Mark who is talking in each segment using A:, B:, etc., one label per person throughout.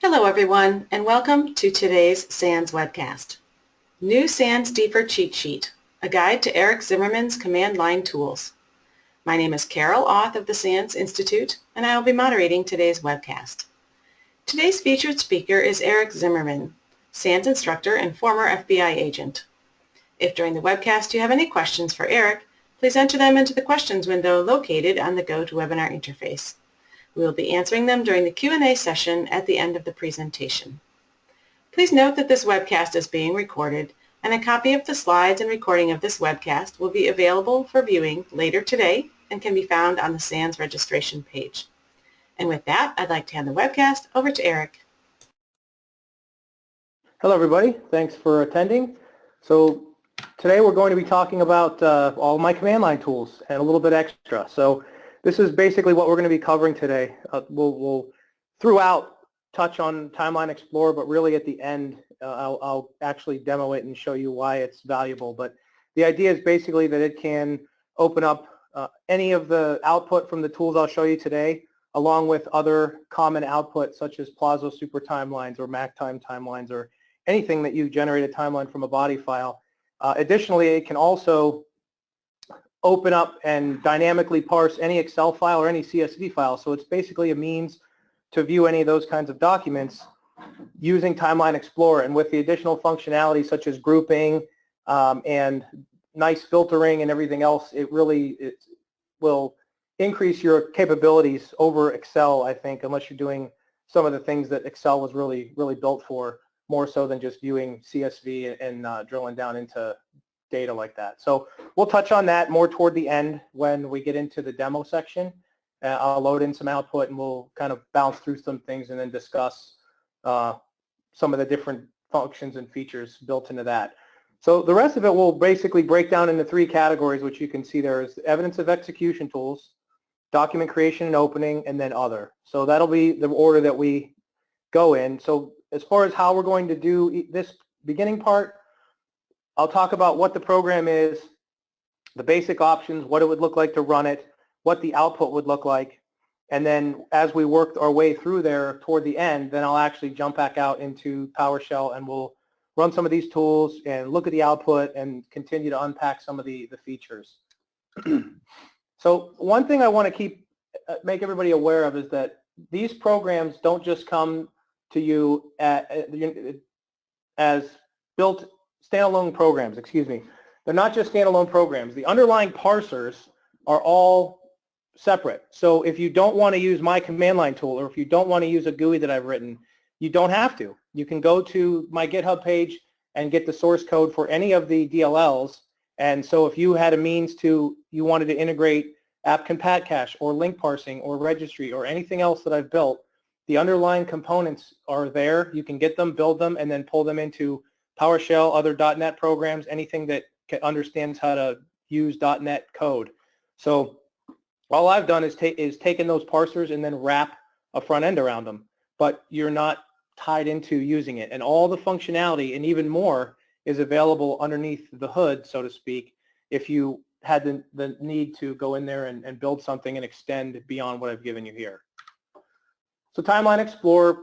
A: Hello everyone, and welcome to today's SANS webcast. New SANS DFIR Cheat Sheet, a guide to Eric Zimmerman's command line tools. My name is Carol Auth of the SANS Institute, and I will be moderating today's webcast. Today's featured speaker is Eric Zimmerman, SANS instructor and former FBI agent. If during the webcast you have any questions for Eric, please enter them into the questions window located on the GoToWebinar interface. We will be answering them during the Q&A session at the end of the presentation. Please note that this webcast is being recorded, and a copy of the slides and recording of this webcast will be available for viewing later today and can be found on the SANS registration page. And with that, I'd like to hand the webcast over to Eric.
B: Hello everybody, thanks for attending. So today we're going to be talking about all my command line tools and a little bit extra. So this is basically what we're going to be covering today. We'll throughout touch on Timeline Explorer, but really at the end I'll actually demo it and show you why it's valuable. But the idea is basically that it can open up any of the output from the tools I'll show you today, along with other common outputs such as Plazo Super Timelines or MacTime timelines or anything that you generate a timeline from a body file. Additionally, it can also open up and dynamically parse any Excel file or any CSV file. So it's basically a means to view any of those kinds of documents using Timeline Explorer, and with the additional functionality such as grouping and nice filtering and everything else, it will increase your capabilities over Excel, I think, unless you're doing some of the things that Excel was really built for, more so than just viewing CSV and drilling down into data like that. So we'll touch on that more toward the end when we get into the demo section. I'll load in some output and we'll kind of bounce through some things and then discuss some of the different functions and features built into that. So the rest of it will basically break down into three categories, which you can see there is evidence of execution tools, document creation and opening, and then other. So that'll be the order that we go in. So as far as how we're going to do this beginning part, I'll talk about what the program is, the basic options, what it would look like to run it, what the output would look like, and then as we work our way through there toward the end, then I'll actually jump back out into PowerShell and we'll run some of these tools and look at the output and continue to unpack some of the features. So one thing I want to make everybody aware of is that these programs don't just come to you as built standalone programs, excuse me. They're not just standalone programs. The underlying parsers are all separate. So if you don't want to use my command line tool, or if you don't want to use a GUI that I've written, you don't have to. You can go to my GitHub page and get the source code for any of the DLLs. And so if you had a means you wanted to integrate app compat cache or link parsing or registry or anything else that I've built, the underlying components are there. You can get them, build them, and then pull them into PowerShell, other .NET programs, anything that understands how to use .NET code. So all I've done is taken those parsers and then wrap a front end around them, but you're not tied into using it. And all the functionality and even more is available underneath the hood, so to speak, if you had the need to go in there and build something and extend beyond what I've given you here. So Timeline Explorer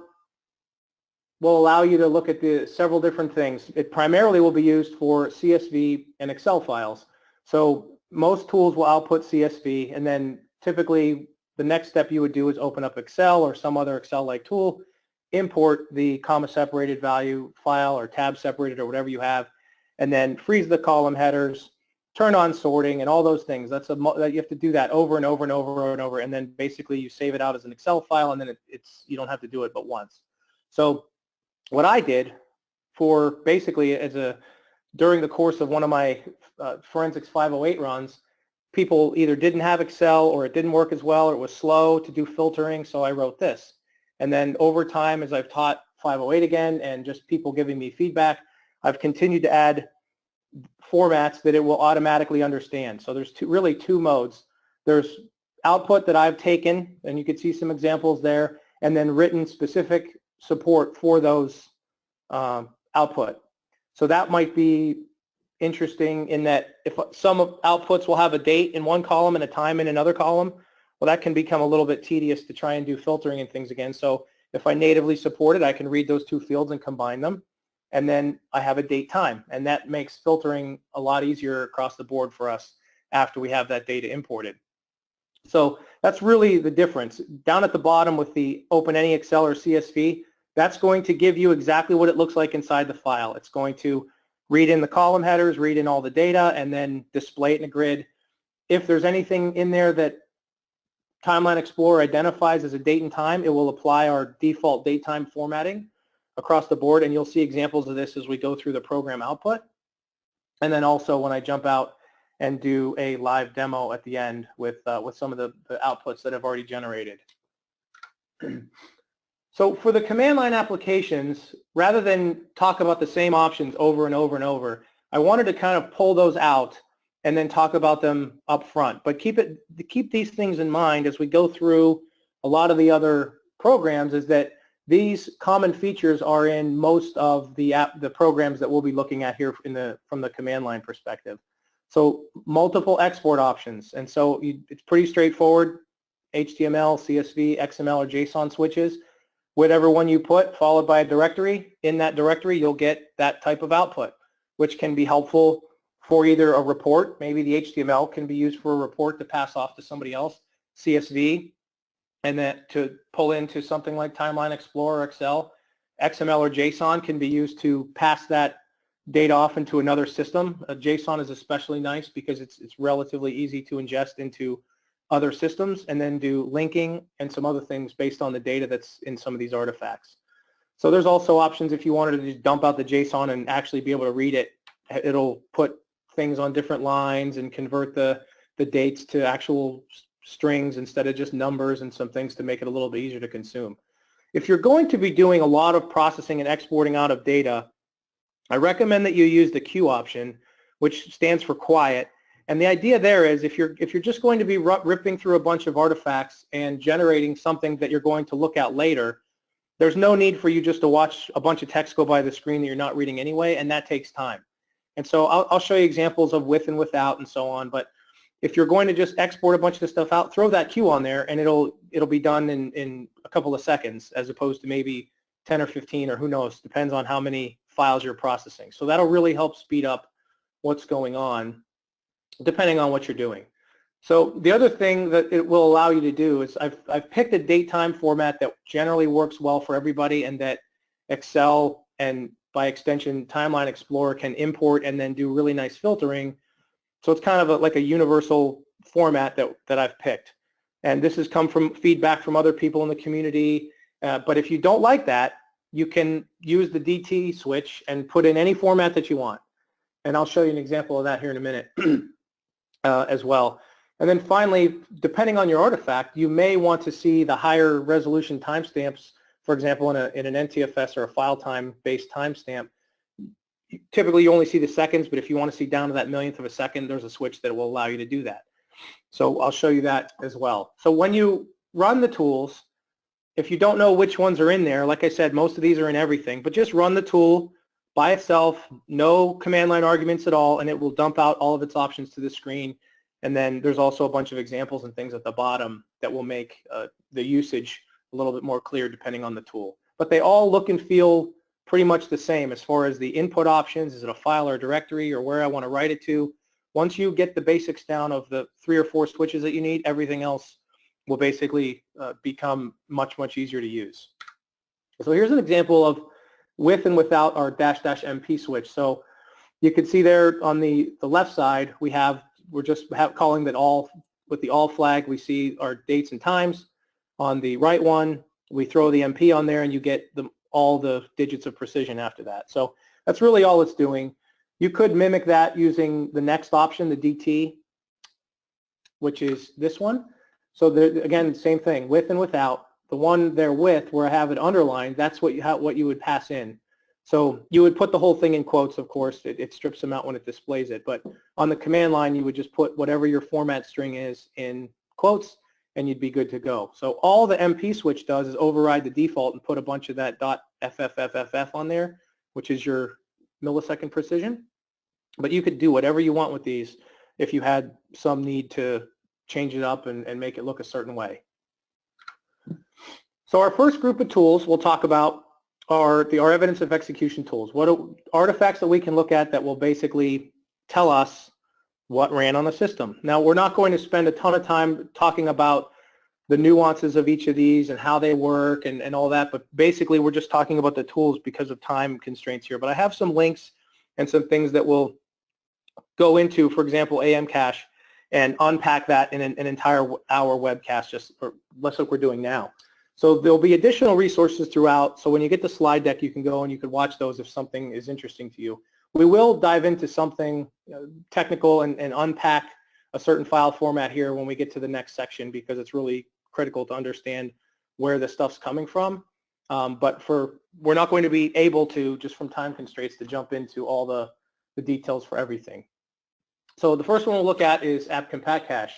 B: will allow you to look at the several different things. It primarily will be used for CSV and Excel files. So most tools will output CSV, and then typically the next step you would do is open up Excel or some other Excel-like tool, import the comma-separated value file or tab-separated or whatever you have, and then freeze the column headers, turn on sorting, and all those things. You have to do that over and over and over and over, and then basically you save it out as an Excel file, and then you don't have to do it but once. So what I did for basically during the course of one of my Forensics 508 runs, people either didn't have Excel or it didn't work as well or it was slow to do filtering, so I wrote this. And then over time, as I've taught 508 again and just people giving me feedback, I've continued to add formats that it will automatically understand. So there's really two modes. There's output that I've taken, and you can see some examples there, and then written specific support for those output. So that might be interesting in that if some outputs will have a date in one column and a time in another column, well, that can become a little bit tedious to try and do filtering and things again. So If I natively support it, I can read those two fields and combine them. And then I have a date time, and that makes filtering a lot easier across the board for us after we have that data imported. So that's really the difference. Down at the bottom with the Open Any Excel or CSV, that's going to give you exactly what it looks like inside the file. It's going to read in the column headers, read in all the data, and then display it in a grid. If there's anything in there that Timeline Explorer identifies as a date and time, it will apply our default date time formatting across the board, and you'll see examples of this as we go through the program output. And then also when I jump out and do a live demo at the end with some of the outputs that I've already generated. So for the command line applications, rather than talk about the same options over and over and over, I wanted to kind of pull those out and then talk about them up front. But keep these things in mind as we go through a lot of the other programs, is that these common features are in most of the programs that we'll be looking at here from the command line perspective. So multiple export options, and so it's pretty straightforward. HTML, CSV, XML, or JSON switches. Whatever one you put, followed by a directory. In that directory, you'll get that type of output, which can be helpful for either a report. Maybe the HTML can be used for a report to pass off to somebody else. CSV, and then to pull into something like Timeline Explorer, Excel. XML or JSON can be used to pass that data off into another system. JSON is especially nice because it's relatively easy to ingest into other systems, and then do linking and some other things based on the data that's in some of these artifacts. So there's also options if you wanted to just dump out the JSON and actually be able to read it. It'll put things on different lines and convert the dates to actual strings instead of just numbers, and some things to make it a little bit easier to consume. If you're going to be doing a lot of processing and exporting out of data, I recommend that you use the Q option, which stands for quiet. And the idea there is if you're just going to be ripping through a bunch of artifacts and generating something that you're going to look at later, there's no need for you just to watch a bunch of text go by the screen that you're not reading anyway, and that takes time. And so I'll show you examples of with and without and so on, but if you're going to just export a bunch of this stuff out, throw that queue on there, and it'll be done in a couple of seconds, as opposed to maybe 10 or 15, or who knows, depends on how many files you're processing. So that'll really help speed up what's going on, depending on what you're doing. So the other thing that it will allow you to do is I've picked a date time format that generally works well for everybody, and that Excel and by extension Timeline Explorer can import and then do really nice filtering. So it's kind of like a universal format that I've picked. And this has come from feedback from other people in the community. But if you don't like that, you can use the DT switch and put in any format that you want. And I'll show you an example of that here in a minute as well. And then finally, depending on your artifact, you may want to see the higher resolution timestamps. For example, in an NTFS or a file time based timestamp, typically you only see the seconds, but if you want to see down to that millionth of a second, there's a switch that will allow you to do that. So I'll show you that as well. So when you run the tools, if you don't know which ones are in there, like I said, most of these are in everything, but just run the tool by itself, no command line arguments at all, and it will dump out all of its options to the screen. And then there's also a bunch of examples and things at the bottom that will make the usage a little bit more clear depending on the tool. But they all look and feel pretty much the same as far as the input options. Is it a file or a directory, or where I want to write it to? Once you get the basics down of the 3 or 4 switches that you need, everything else will basically become much, much easier to use. So here's an example of with and without our --MP switch. So you can see there on the left side, we're just calling that all, with the all flag, we see our dates and times. On the right one, we throw the MP on there, and you get all the digits of precision after that. So that's really all it's doing. You could mimic that using the next option, the DT, which is this one. So again, same thing, with and without. The one there with, where I have it underlined, that's what you would pass in. So you would put the whole thing in quotes, of course. It strips them out when it displays it. But on the command line, you would just put whatever your format string is in quotes, and you'd be good to go. So all the MP switch does is override the default and put a bunch of that .FFFFF on there, which is your millisecond precision. But you could do whatever you want with these if you had some need to change it up and make it look a certain way. So our first group of tools we'll talk about are our evidence of execution tools. What artifacts that we can look at that will basically tell us what ran on the system. Now, we're not going to spend a ton of time talking about the nuances of each of these and how they work and all that, but basically we're just talking about the tools because of time constraints here. But I have some links and some things that we'll go into, for example, AM cache, and unpack that in an entire hour webcast, just like we're doing now. So there'll be additional resources throughout, so when you get the slide deck, you can go and you can watch those if something is interesting to you. We will dive into something technical and unpack a certain file format here when we get to the next section, because it's really critical to understand where the stuff's coming from. But we're not going to be able to, just from time constraints, to jump into all the details for everything. So the first one we'll look at is app compat cache.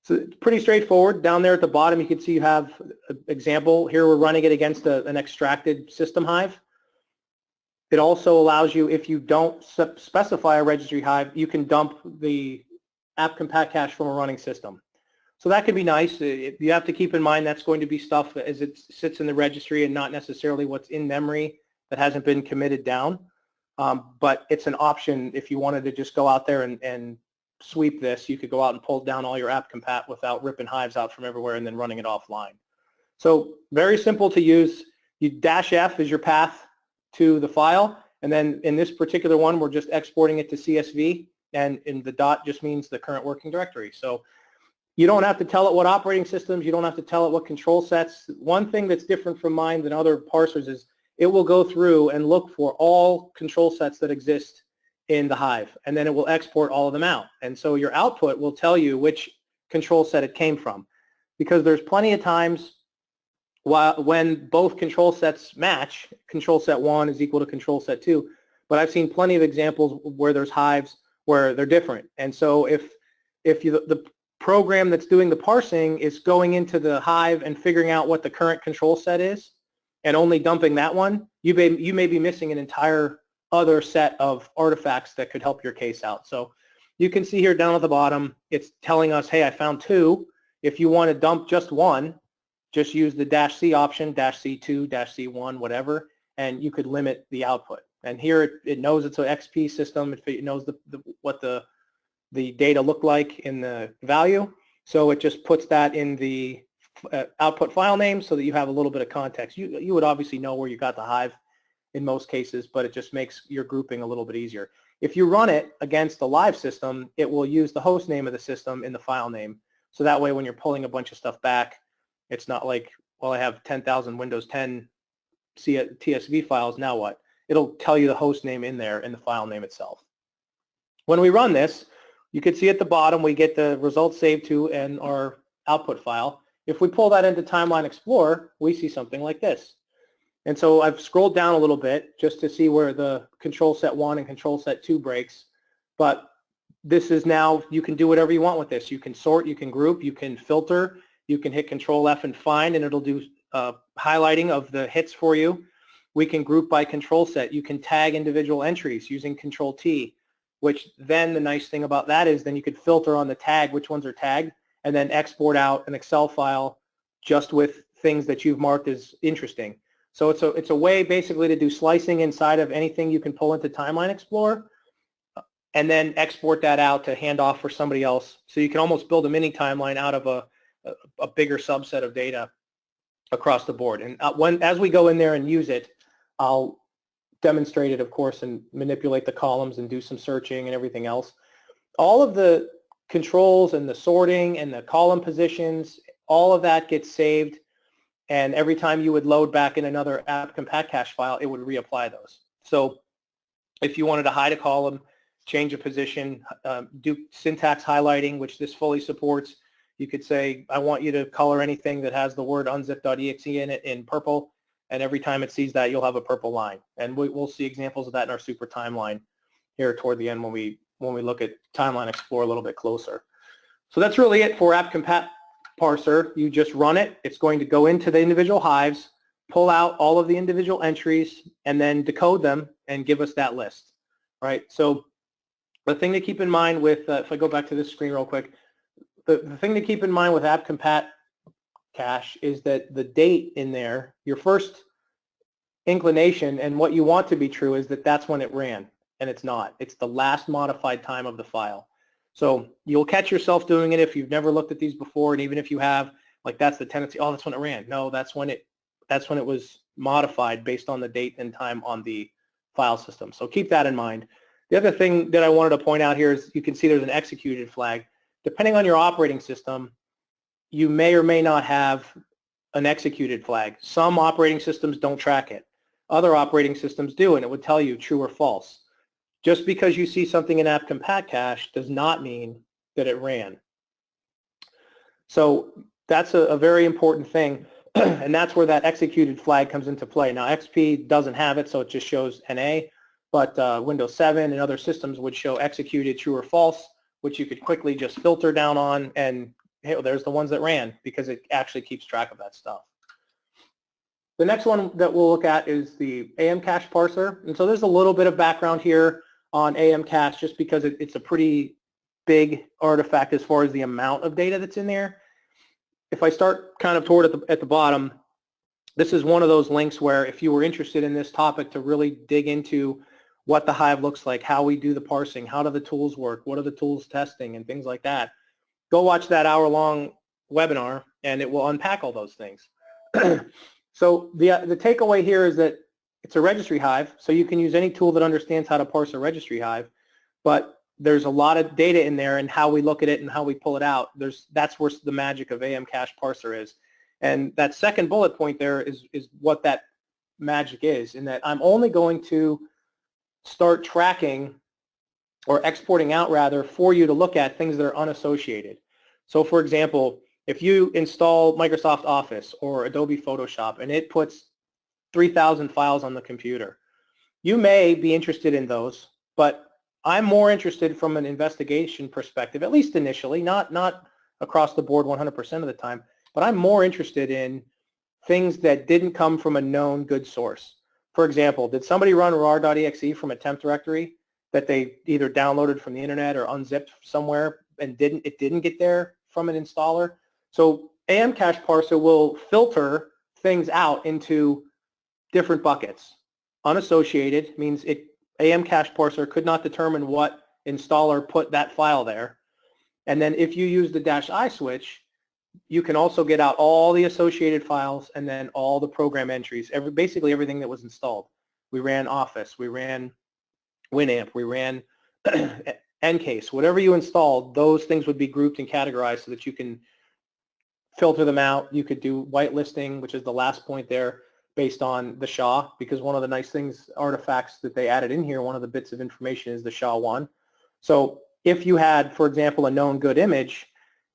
B: So it's pretty straightforward. Down there at the bottom, you can see you have an example. Here we're running it against an extracted system hive. It also allows you, if you don't specify a registry hive, you can dump the app compat cache from a running system. So that can be nice. You have to keep in mind that's going to be stuff as it sits in the registry and not necessarily what's in memory that hasn't been committed down. But it's an option if you wanted to just go out there and sweep this. You could go out and pull down all your app compat without ripping hives out from everywhere and then running it offline. So very simple to use. You -F is your path to the file, and then in this particular one, we're just exporting it to CSV, and in the dot just means the current working directory. So you don't have to tell it what operating systems, you don't have to tell it what control sets. One thing that's different from mine than other parsers is it will go through and look for all control sets that exist in the hive, and then it will export all of them out. And so your output will tell you which control set it came from, because there's plenty of times when both control sets match, control set 1 is equal to control set 2, but I've seen plenty of examples where there's hives where they're different. And so if the program that's doing the parsing is going into the hive and figuring out what the current control set is and only dumping that one, you may be missing an entire other set of artifacts that could help your case out. So you can see here down at the bottom, it's telling us, hey, I found 2. If you want to dump just one, just use the -C option, -C2, -C1, whatever, and you could limit the output. And here it knows it's an XP system. It knows what the data look like in the value. So it just puts that in the output file name so that you have a little bit of context. You would obviously know where you got the hive in most cases, but it just makes your grouping a little bit easier. If you run it against the live system, it will use the host name of the system in the file name. So that way when you're pulling a bunch of stuff back, it's not like, well, I have 10,000 Windows 10 TSV files, now what? It'll tell you the host name in there in the file name itself. When we run this, you can see at the bottom we get the results saved to in our output file. If we pull that into Timeline Explorer, we see something like this. And so I've scrolled down a little bit just to see where the control set 1 and control set 2 breaks. But this is now, you can do whatever you want with this. You can sort, you can group, you can filter, you can hit Control F and find, and it'll do highlighting of the hits for you. We can group by control set. You can tag individual entries using Control T, which then the nice thing about that is then you could filter on the tag which ones are tagged and then export out an Excel file just with things that you've marked as interesting. So it's a way basically to do slicing inside of anything you can pull into Timeline Explorer and then export that out to hand off for somebody else. So you can almost build a mini timeline out of a bigger subset of data across the board. And as we go in there and use it, I'll demonstrate it, of course, and manipulate the columns and do some searching and everything else. All of the controls and the sorting and the column positions, all of that gets saved, and every time you would load back in another app compat cache file, it would reapply those. So if you wanted to hide a column, change a position, do syntax highlighting, which this fully supports, you could say, I want you to color anything that has the word unzip.exe in it in purple, and every time it sees that, you'll have a purple line. And we'll see examples of that in our super timeline here toward the end when we look at Timeline Explorer a little bit closer. So that's really it for app compat parser. You just run it. It's going to go into the individual hives, pull out all of the individual entries, and then decode them and give us that list. Right? So the thing to keep in mind with, if I go back to this screen real quick, the thing to keep in mind with app compat cache is that the date in there, your first inclination and what you want to be true is that that's when it ran, and it's not. It's the last modified time of the file. So you'll catch yourself doing it if you've never looked at these before, and even if you have, like that's the tendency, oh, that's when it ran. No, that's when it was modified based on the date and time on the file system. So keep that in mind. The other thing that I wanted to point out here is you can see there's an executed flag. Depending on your operating system, you may or may not have an executed flag. Some operating systems don't track it. Other operating systems do, and it would tell you true or false. Just because you see something in app compat cache does not mean that it ran. So that's a very important thing, and that's where that executed flag comes into play. Now XP doesn't have it, so it just shows NA, but Windows 7 and other systems would show executed true or false, which you could quickly just filter down on, and hey, there's the ones that ran, because it actually keeps track of that stuff. The next one that we'll look at is the AM cache parser. And so there's a little bit of background here on AM cache just because it's a pretty big artifact as far as the amount of data that's in there. If I start kind of toward at the bottom, this is one of those links where if you were interested in this topic to really dig into what the Hive looks like, how we do the parsing, how do the tools work, what are the tools testing, and things like that, go watch that hour-long webinar, and it will unpack all those things. So the takeaway here is that it's a registry Hive, so you can use any tool that understands how to parse a registry Hive, but there's a lot of data in there, and how we look at it and how we pull it out, that's where the magic of AM cache parser is. And that second bullet point there is what that magic is, in that I'm only going to start tracking or exporting out rather for you to look at things that are unassociated. So for example, if you install Microsoft Office or Adobe Photoshop and it puts 3,000 files on the computer, you may be interested in those, but I'm more interested from an investigation perspective, at least initially, not across the board 100% of the time, but I'm more interested in things that didn't come from a known good source. For example, did somebody run rar.exe from a temp directory that they either downloaded from the internet or unzipped somewhere and it didn't get there from an installer? So AM cache parser will filter things out into different buckets. Unassociated means AM cache parser could not determine what installer put that file there. And then if you use the -I switch, you can also get out all the associated files and then all the program entries, basically everything that was installed. We ran Office, we ran Winamp, we ran Ncase, whatever you installed, those things would be grouped and categorized so that you can filter them out. You could do whitelisting, which is the last point there, based on the SHA, because one of the nice things, artifacts that they added in here, one of the bits of information is the SHA-1. So if you had, for example, a known good image,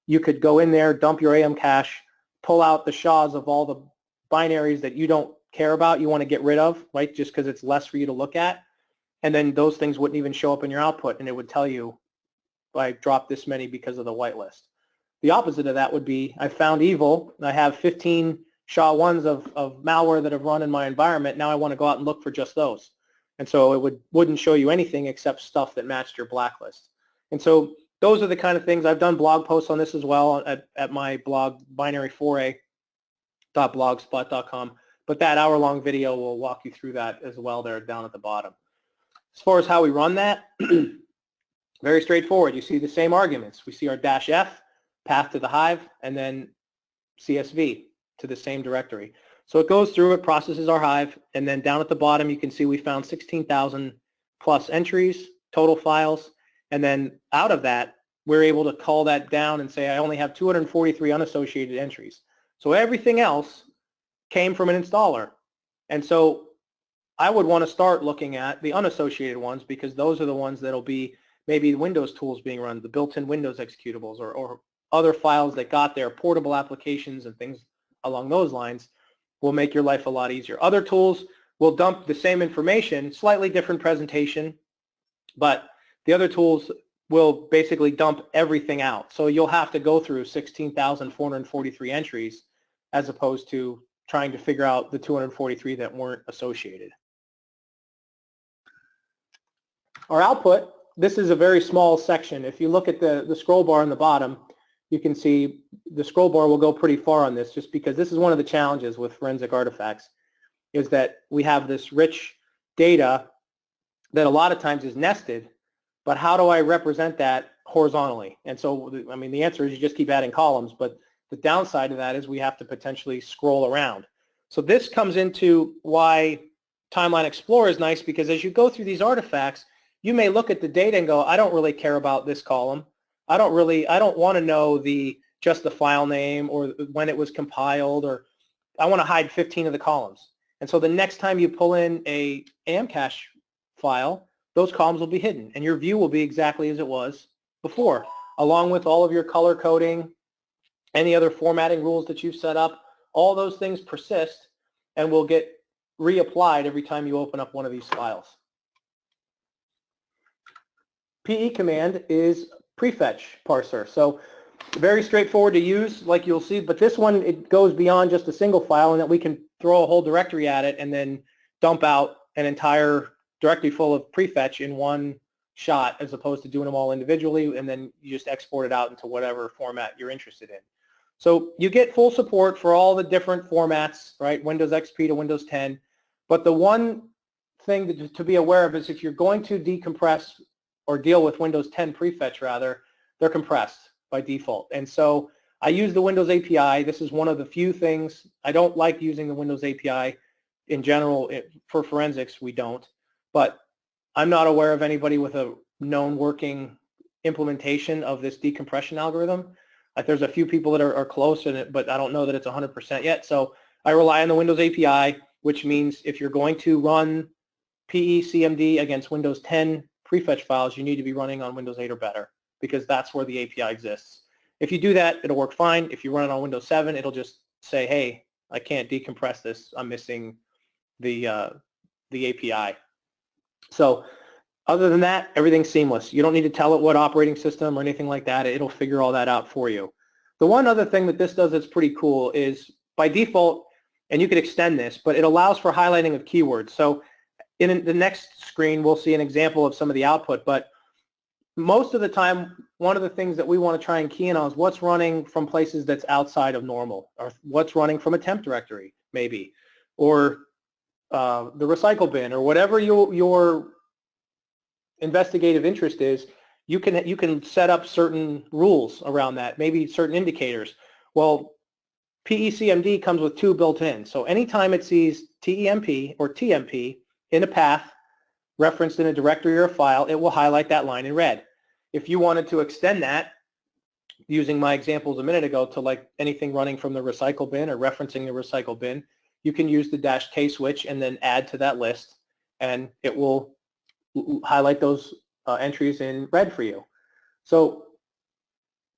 B: you could go in there, dump your AM cache, pull out the SHAs of all the binaries that you don't care about, you want to get rid of, right, just because it's less for you to look at, and then those things wouldn't even show up in your output, and it would tell you, I dropped this many because of the whitelist. The opposite of that would be, I found evil, and I have 15 SHA-1s of malware that have run in my environment, now I want to go out and look for just those. And so it wouldn't show you anything except stuff that matched your blacklist. And so those are the kind of things. I've done blog posts on this as well at my blog, binaryforay.blogspot.com, but that hour-long video will walk you through that as well there down at the bottom. As far as how we run that, very straightforward. You see the same arguments. We see our -F, path to the Hive, and then CSV to the same directory. So it goes through, it processes our Hive, and then down at the bottom you can see we found 16,000 plus entries, total files, and then out of that we're able to call that down and say I only have 243 unassociated entries. So everything else came from an installer. And so I would want to start looking at the unassociated ones, because those are the ones that'll be maybe Windows tools being run, the built-in Windows executables, or other files that got there, portable applications and things along those lines will make your life a lot easier. Other tools will dump the same information, slightly different presentation, but the other tools will basically dump everything out. So you'll have to go through 16,443 entries as opposed to trying to figure out the 243 that weren't associated. Our output, this is a very small section. If you look at the scroll bar on the bottom, you can see the scroll bar will go pretty far on this, just because this is one of the challenges with forensic artifacts, is that we have this rich data that a lot of times is nested, but how do I represent that horizontally? And so, I mean, the answer is you just keep adding columns, but the downside of that is we have to potentially scroll around. So this comes into why Timeline Explorer is nice, because as you go through these artifacts, you may look at the data and go, I don't really care about this column. I don't want to know just the file name or when it was compiled, or I want to hide 15 of the columns. And so the next time you pull in a Amcache file, those columns will be hidden, and your view will be exactly as it was before, along with all of your color coding, any other formatting rules that you've set up. All those things persist and will get reapplied every time you open up one of these files. PE command is prefetch parser. So very straightforward to use, like you'll see, but this one, it goes beyond just a single file, and that we can throw a whole directory at it and then dump out an entire directory full of prefetch in one shot, as opposed to doing them all individually, and then you just export it out into whatever format you're interested in. So you get full support for all the different formats, right? Windows XP to Windows 10. But the one thing to be aware of is if you're going to decompress or deal with Windows 10 prefetch, rather, they're compressed by default. And so I use the Windows API. This is one of the few things. I don't like using the Windows API in general. For forensics, we don't. But I'm not aware of anybody with a known working implementation of this decompression algorithm. There's a few people that are close in it, but I don't know that it's 100% yet. So I rely on the Windows API, which means if you're going to run PE-CMD against Windows 10 prefetch files, you need to be running on Windows 8 or better, because that's where the API exists. If you do that, it'll work fine. If you run it on Windows 7, it'll just say, hey, I can't decompress this. I'm missing the API. So other than that, everything's seamless. You don't need to tell it what operating system or anything like that. It'll figure all that out for you. The one other thing that this does that's pretty cool is, by default, and you could extend this, but it allows for highlighting of keywords. So in the next screen, we'll see an example of some of the output, but most of the time, one of the things that we want to try and key in on is what's running from places that's outside of normal, or what's running from a temp directory, maybe, or the recycle bin, or whatever your investigative interest is. You can set up certain rules around that, maybe certain indicators. Well, PE-CMD comes with two built in. So anytime it sees TEMP or TMP in a path referenced in a directory or a file, it will highlight that line in red. If you wanted to extend that, using my examples a minute ago, to like anything running from the recycle bin or referencing the recycle bin, you can use the -K switch and then add to that list, and it will highlight those entries in red for you. So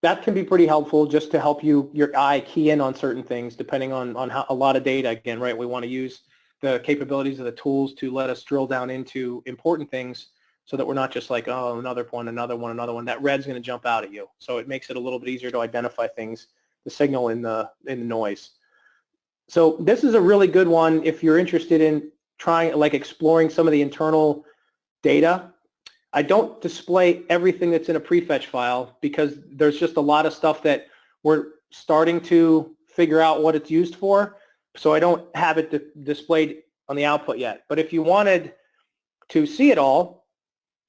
B: that can be pretty helpful, just to help your eye key in on certain things, depending on how a lot of data, again, right? We want to use the capabilities of the tools to let us drill down into important things, so that we're not just like, oh, another one, another one, another one. That red's going to jump out at you. So it makes it a little bit easier to identify things, the signal in the noise. So this is a really good one if you're interested in trying, like, exploring some of the internal data. I don't display everything that's in a prefetch file, because there's just a lot of stuff that we're starting to figure out what it's used for. So I don't have it displayed on the output yet. But if you wanted to see it all,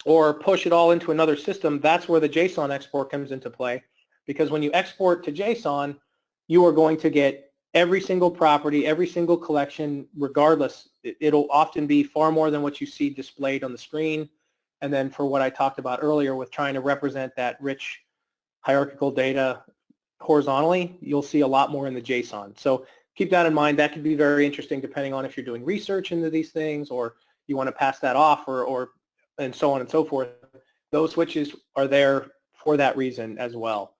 B: or push it all into another system, that's where the JSON export comes into play. Because when you export to JSON, you are going to get every single property, every single collection, regardless. It'll often be far more than what you see displayed on the screen. And then for what I talked about earlier with trying to represent that rich hierarchical data horizontally, you'll see a lot more in the JSON. So keep that in mind. That could be very interesting depending on if you're doing research into these things, or you want to pass that off, or and so on and so forth. Those switches are there for that reason as well.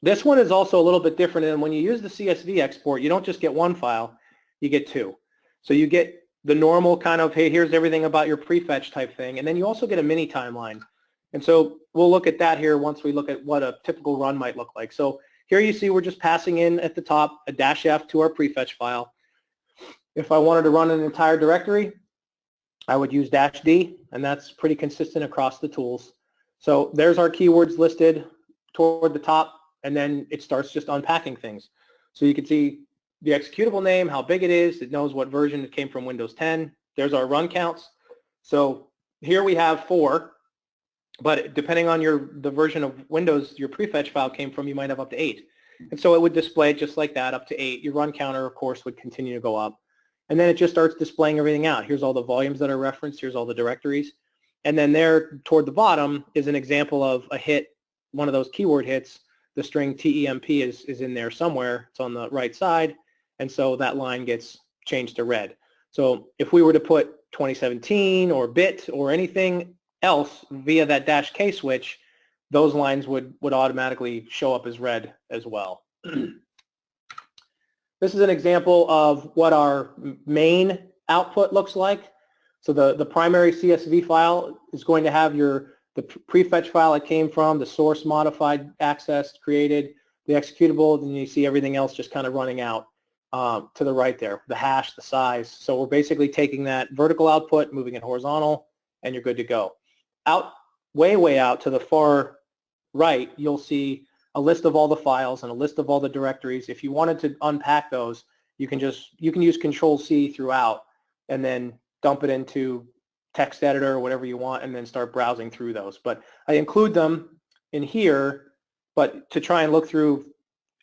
B: This one is also a little bit different, and when you use the CSV export, you don't just get one file, you get two. So you get the normal kind of, hey, here's everything about your prefetch type thing, and then you also get a mini timeline. And so we'll look at that here once we look at what a typical run might look like. So here you see we're just passing in at the top a -F to our prefetch file. If I wanted to run an entire directory, I would use -D, and that's pretty consistent across the tools. So there's our keywords listed toward the top. and then it starts just unpacking things. So you can see the executable name, how big it is, it knows what version it came from, Windows 10. There's our run counts. So here we have 4, but depending on the version of Windows your prefetch file came from, you might have up to 8. And so it would display it just like that, up to 8. Your run counter, of course, would continue to go up. And then it just starts displaying everything out. Here's all the volumes that are referenced. Here's all the directories. And then there toward the bottom is an example of a hit, one of those keyword hits. The string TEMP is in there somewhere. It's on the right side. And so that line gets changed to red. So if we were to put 2017 or bit or anything else via that -K switch, those lines would automatically show up as red as well. This is an example of what our main output looks like. So the primary CSV file is going to have the prefetch file it came from, the source modified, accessed, created, the executable, then you see everything else just kind of running out to the right there, the hash, the size. So we're basically taking that vertical output, moving it horizontal, and you're good to go. Way out to the far right, you'll see a list of all the files and a list of all the directories. If you wanted to unpack those, you can use Control-C throughout and then dump it into text editor or whatever you want and then start browsing through those. But I include them in here, but to try and look through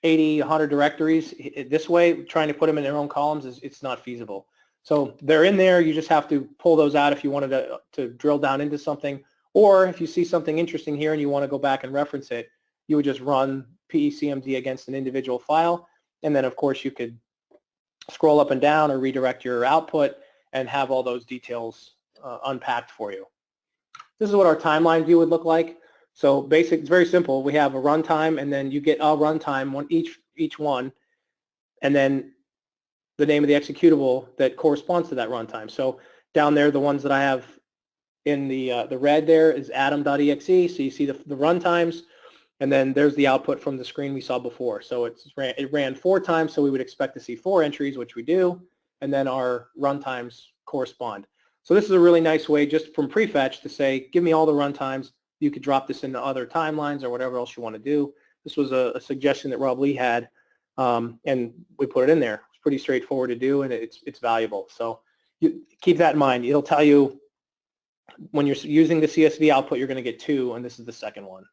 B: 80, 100 directories this way, trying to put them in their own columns, it's not feasible. So they're in there. You just have to pull those out if you wanted to drill down into something, or if you see something interesting here and you want to go back and reference it, you would just run PECMD against an individual file, and then of course you could scroll up and down or redirect your output and have all those details unpacked for you. This is what our timeline view would look like. So it's very simple. We have a runtime, and then you get a runtime, each one, and then the name of the executable that corresponds to that runtime. So down there, the ones that I have in the red there is atom.exe. So you see the runtimes, and then there's the output from the screen we saw before. So it ran 4 times, so we would expect to see 4 entries, which we do, and then our runtimes correspond. So this is a really nice way, just from prefetch, to say, give me all the runtimes. You could drop this into other timelines or whatever else you want to do. This was a suggestion that Rob Lee had, and we put it in there. It's pretty straightforward to do, and it's valuable. So you keep that in mind. It'll tell you when you're using the CSV output, you're going to get 2, and this is the second one.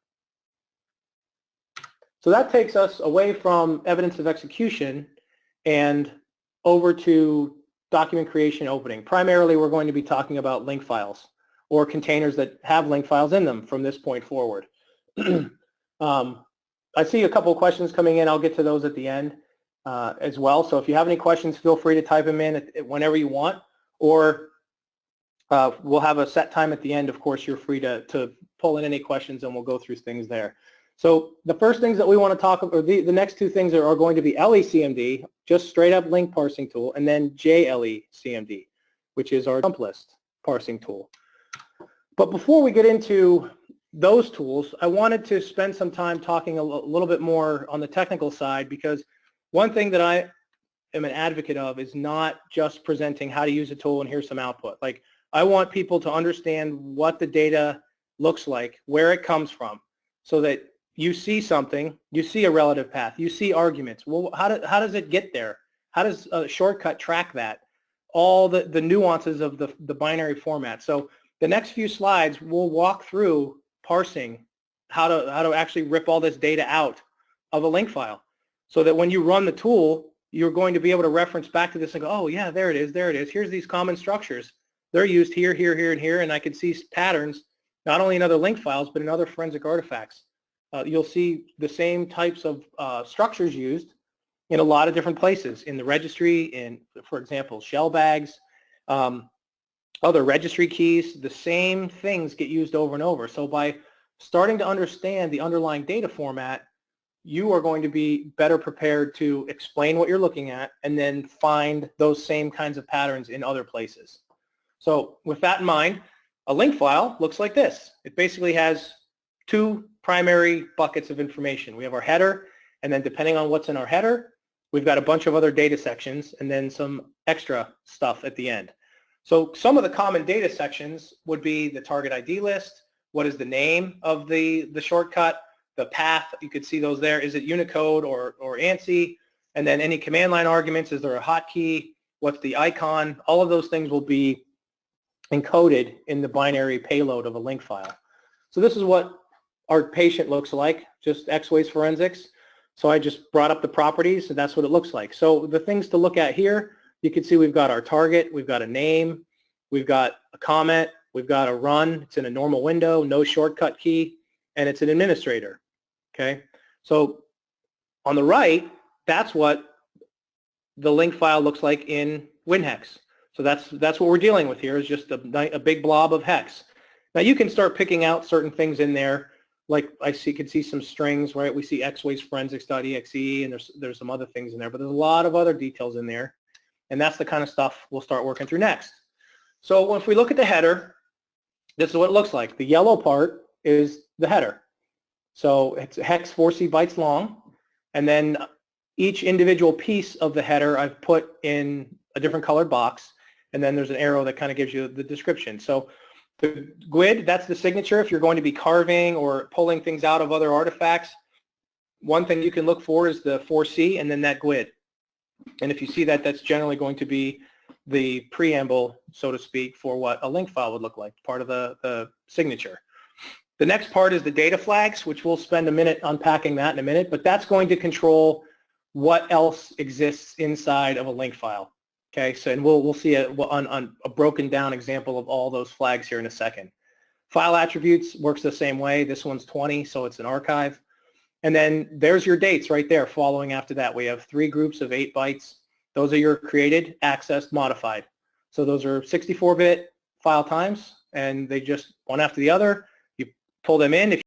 B: So that takes us away from evidence of execution and over to document creation opening. Primarily, we're going to be talking about link files or containers that have link files in them from this point forward. I see a couple of questions coming in. I'll get to those at the end as well. So if you have any questions, feel free to type them in whenever you want, or we'll have a set time at the end. Of course, you're free to pull in any questions, and we'll go through things there. So the first things that we want to talk about, or the next 2 things are going to be LECMD, just straight up link parsing tool, and then JLECMD, which is our dump list parsing tool. But before we get into those tools, I wanted to spend some time talking a little bit more on the technical side, because one thing that I am an advocate of is not just presenting how to use a tool and here's some output. Like, I want people to understand what the data looks like, where it comes from, so that you see something, you see a relative path, you see arguments. Well, how does it get there? How does a shortcut track that? All the nuances of the binary format. So the next few slides, we'll walk through parsing, how to actually rip all this data out of a link file, so that when you run the tool, you're going to be able to reference back to this and go, oh yeah, there it is, there it is. Here's these common structures. They're used here, here, here, and here, and I can see patterns not only in other link files, but in other forensic artifacts. You'll see the same types of structures used in a lot of different places, in the registry, in, for example, shell bags, other registry keys. The same things get used over and over. So by starting to understand the underlying data format, you are going to be better prepared to explain what you're looking at and then find those same kinds of patterns in other places. So with that in mind, a link file looks like this. It basically has 2 primary buckets of information. We have our header, and then depending on what's in our header, we've got a bunch of other data sections and then some extra stuff at the end. So some of the common data sections would be the target ID list, what is the name of the shortcut, the path, you could see those there. Is it Unicode or ANSI? And then any command line arguments, is there a hotkey? What's the icon? All of those things will be encoded in the binary payload of a link file. So this is what our patient looks like, just X-Ways Forensics. So I just brought up the properties, and that's what it looks like. So the things to look at here, you can see we've got our target, we've got a name, we've got a comment, we've got a run. It's in a normal window, no shortcut key, and it's an administrator. Okay, so on the right, that's what the link file looks like in WinHex. So that's what we're dealing with here, is just a big blob of hex. Now you can start picking out certain things in there, like could see some strings, right? We see X-Ways Forensics.exe, and there's some other things in there, but there's a lot of other details in there, and that's the kind of stuff we'll start working through next. So if we look at the header, this is what it looks like. The yellow part is the header. So it's hex 4C bytes long, and then each individual piece of the header I've put in a different colored box, and then there's an arrow that kind of gives you the description. So the GUID, that's the signature. If you're going to be carving or pulling things out of other artifacts, one thing you can look for is the 4C and then that GUID. And if you see that, that's generally going to be the preamble, so to speak, for what a link file would look like, part of the signature. The next part is the data flags, which we'll spend a minute unpacking that in a minute, but that's going to control what else exists inside of a link file. Okay, so and we'll see a broken down example of all those flags here in a second. File attributes works the same way. This one's 20, so it's an archive. And then there's your dates right there following after that. We have 3 groups of 8 bytes. Those are your created, accessed, modified. So those are 64-bit file times, and they just one after the other. You pull them in.